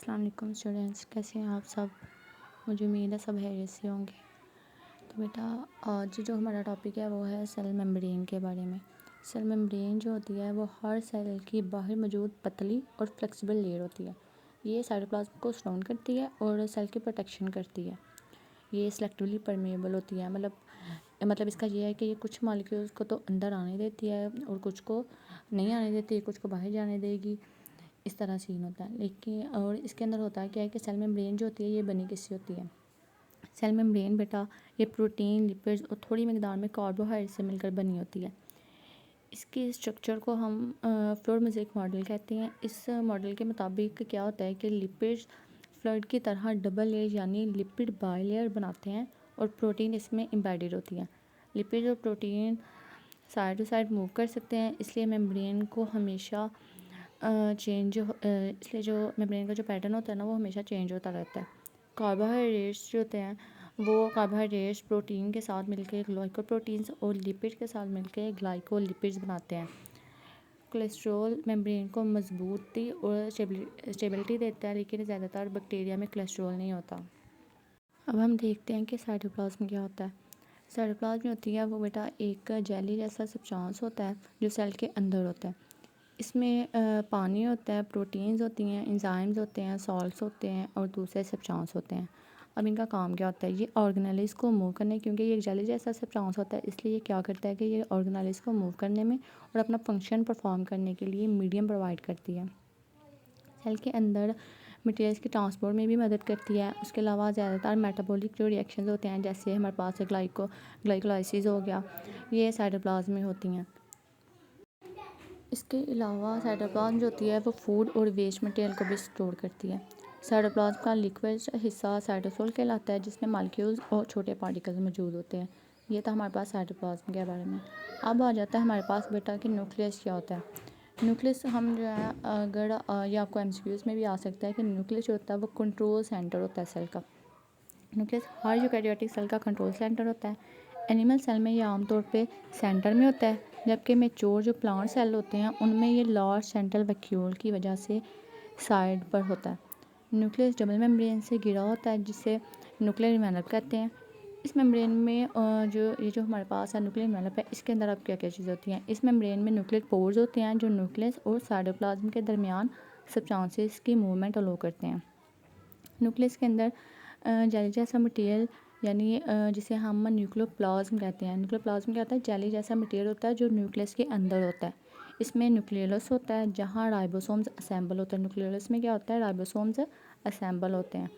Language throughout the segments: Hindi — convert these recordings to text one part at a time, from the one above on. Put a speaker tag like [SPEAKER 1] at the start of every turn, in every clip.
[SPEAKER 1] अस्सलाम वालेकुम स्टूडेंट्स, कैसे हैं आप सब। मुझे उम्मीद है सब खैरियत से होंगे। तो बेटा आज जो हमारा टॉपिक है वो है सेल मेम्ब्रेन के बारे में। सेल मेम्ब्रेन जो होती है वो हर सेल की बाहर मौजूद पतली और फ्लेक्सिबल लेयर होती है। ये साइटोप्लाज्म को सराउंड करती है और सेल की प्रोटेक्शन करती है। ये सेलेक्टिवली परमेएबल होती है, मतलब इसका ये है कि ये कुछ मॉलिक्यूल्स को तो अंदर आने देती है और कुछ को नहीं आने देती है, कुछ को बाहर जाने देगी। इस तरह सीन होता है। लेकिन और इसके अंदर होता है क्या है कि सेल मेम्ब्रेन जो होती है ये बनी किससे होती है। सेल मेम्ब्रेन बेटा ये प्रोटीन, लिपिड्स और थोड़ी मकदार में कार्बोहाइड्रेट से मिलकर बनी होती है। इसकी स्ट्रक्चर को हम फ्लोर मोज़ेक मॉडल कहते हैं। इस मॉडल के मुताबिक क्या होता है कि लिपिड्स फ्लूइड की तरह डबल लेयर यानी लिपिड बाइलेयर बनाते हैं और प्रोटीन इसमें एम्बेडेड होती है। लिपिड और protein side to side move कर सकते हैं, इसलिए मेम्ब्रेन को हमेशा इसलिए जो मेम्ब्रेन का जो पैटर्न होता है ना वो हमेशा चेंज होता रहता है। कार्बोहाइड्रेट्स जो होते हैं वो कार्बोहाइड्रेट्स प्रोटीन के साथ मिलकर ग्लाइकोप्रोटीन्स और लिपिड के साथ मिलकर ग्लाइकोलिपिड्स बनाते हैं। कोलेस्ट्रॉल मेम्ब्रेन को मजबूती और स्टेबिलिटी देता है, लेकिन ज़्यादातर बैक्टीरिया में कोलेस्ट्रॉल नहीं होता। अब हम देखते हैं कि साइटोप्लाज्म क्या होता है। साइटोप्लाज्म होती है वो बेटा एक जेली जैसा सब्सटेंस होता है जो सेल के अंदर होता है। इसमें पानी होता है, प्रोटीन्स होती हैं, एंजाइम्स होते हैं, सॉल्ट्स होते हैं और दूसरे सब्सटेंस होते हैं। अब इनका काम क्या होता है, ये ऑर्गेनेल्स को मूव करने, क्योंकि ये एक जेली जैसा सब्सटेंस होता है इसलिए ये क्या करता है कि ये ऑर्गेनेल्स को मूव करने में और अपना फंक्शन परफॉर्म करने के लिए मीडियम प्रोवाइड करती है। सेल के अंदर मटेरियल्स के ट्रांसपोर्ट में भी मदद करती है। उसके अलावा ज़्यादातर मेटाबॉलिक जो रिएक्शंस होते हैं, जैसे हमारे पास ग्लाइकोलाइसिस हो गया, ये साइटोप्लाज्म में होती हैं। इसके अलावा साइटोप्लाज्म जो होती है वो फूड और वेस्ट मटेरियल को भी स्टोर करती है। साइटोप्लाज्म का लिक्विड हिस्सा साइटोसोल कहलाता है, जिसमें मॉलिक्यूल्स और छोटे पार्टिकल्स मौजूद होते हैं। ये था हमारे पास साइटोप्लाज्म के बारे में। अब आ जाता है हमारे पास बेटा कि न्यूक्लियस क्या होता है। न्यूक्लियस हम जो है अगर ये आपको एमसीक्यूज़ में भी आ सकता है कि न्यूक्लियस जो होता है वो कंट्रोल सेंटर होता है सेल का। न्यूक्लियस हर यूकैरियोटिक सेल का कंट्रोल सेंटर होता है। एनिमल सेल में ये आमतौर पे सेंटर में होता है, जबकि मैच्योर जो प्लांट सेल होते हैं उनमें ये लार्ज सेंट्रल वैक्यूल की वजह से साइड पर होता है। न्यूक्लियस डबल मेम्ब्रेन से घिरा होता है, जिसे न्यूक्लियर इन्वेलप कहते हैं। इस मेम्ब्रेन में जो हमारे पास है न्यूक्लियर इन्वेलप है, इसके अंदर अब क्या क्या चीज़ें होती हैं। इस मेम्ब्रेन में न्यूक्लियर पोर्स होते हैं जो न्यूक्लियस और साइटोप्लाज्म के दरमियान सब्सटेंसेस की मूवमेंट अलो करते हैं। न्यूक्लियस के अंदर जेली जैसा मटेरियल यानी जिसे हम न्यूक्लियोप्लाज्म कहते हैं। न्यूक्लियोप्लाज्म क्या होता है, जेली जैसा मटेरियल होता है जो न्यूक्लियस के अंदर होता है। इसमें न्यूक्लियस होता है जहाँ राइबोसोम्स असेंबल होते हैं। न्यूक्लियस में क्या होता है, राइबोसोम्स असेंबल होते हैं।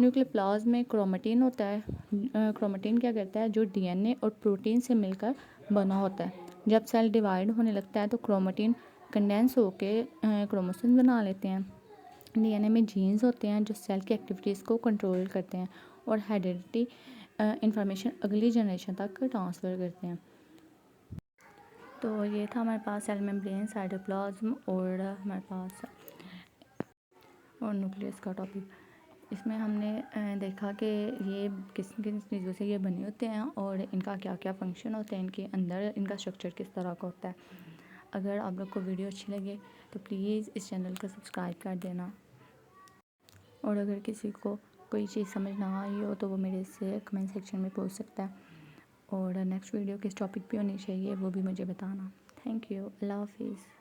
[SPEAKER 1] न्यूक्लियोप्लाज्म में क्रोमेटिन होता है। क्रोमेटिन क्या करता है, जो डीएनए और प्रोटीन से मिलकर बना होता है। जब सेल डिवाइड होने लगता है तो क्रोमेटिन कंडेंस होकर क्रोमोसोम बना लेते हैं। डीएनए में जीन्स होते हैं जो सेल की एक्टिविटीज़ को कंट्रोल करते हैं और हेरिडिटी इंफॉर्मेशन अगली जनरेशन तक ट्रांसफ़र करते हैं। तो ये था हमारे पास सेल मेम्ब्रेन, साइटोप्लाज्म और हमारे पास और न्यूक्लियस का टॉपिक। इसमें हमने देखा कि ये किस किस चीज़ों से ये बने होते हैं और इनका क्या क्या फंक्शन होते हैं, इनके अंदर इनका स्ट्रक्चर किस तरह का होता है। अगर आप लोग को वीडियो अच्छी लगे तो प्लीज़ इस चैनल को सब्सक्राइब कर देना, और अगर किसी को कोई चीज़ समझ ना आई हो तो वो मेरे से कमेंट सेक्शन में पूछ सकता है, और नेक्स्ट वीडियो किस टॉपिक पे होनी चाहिए वो भी मुझे बताना। Thank you. अल्लाह हाफिज़।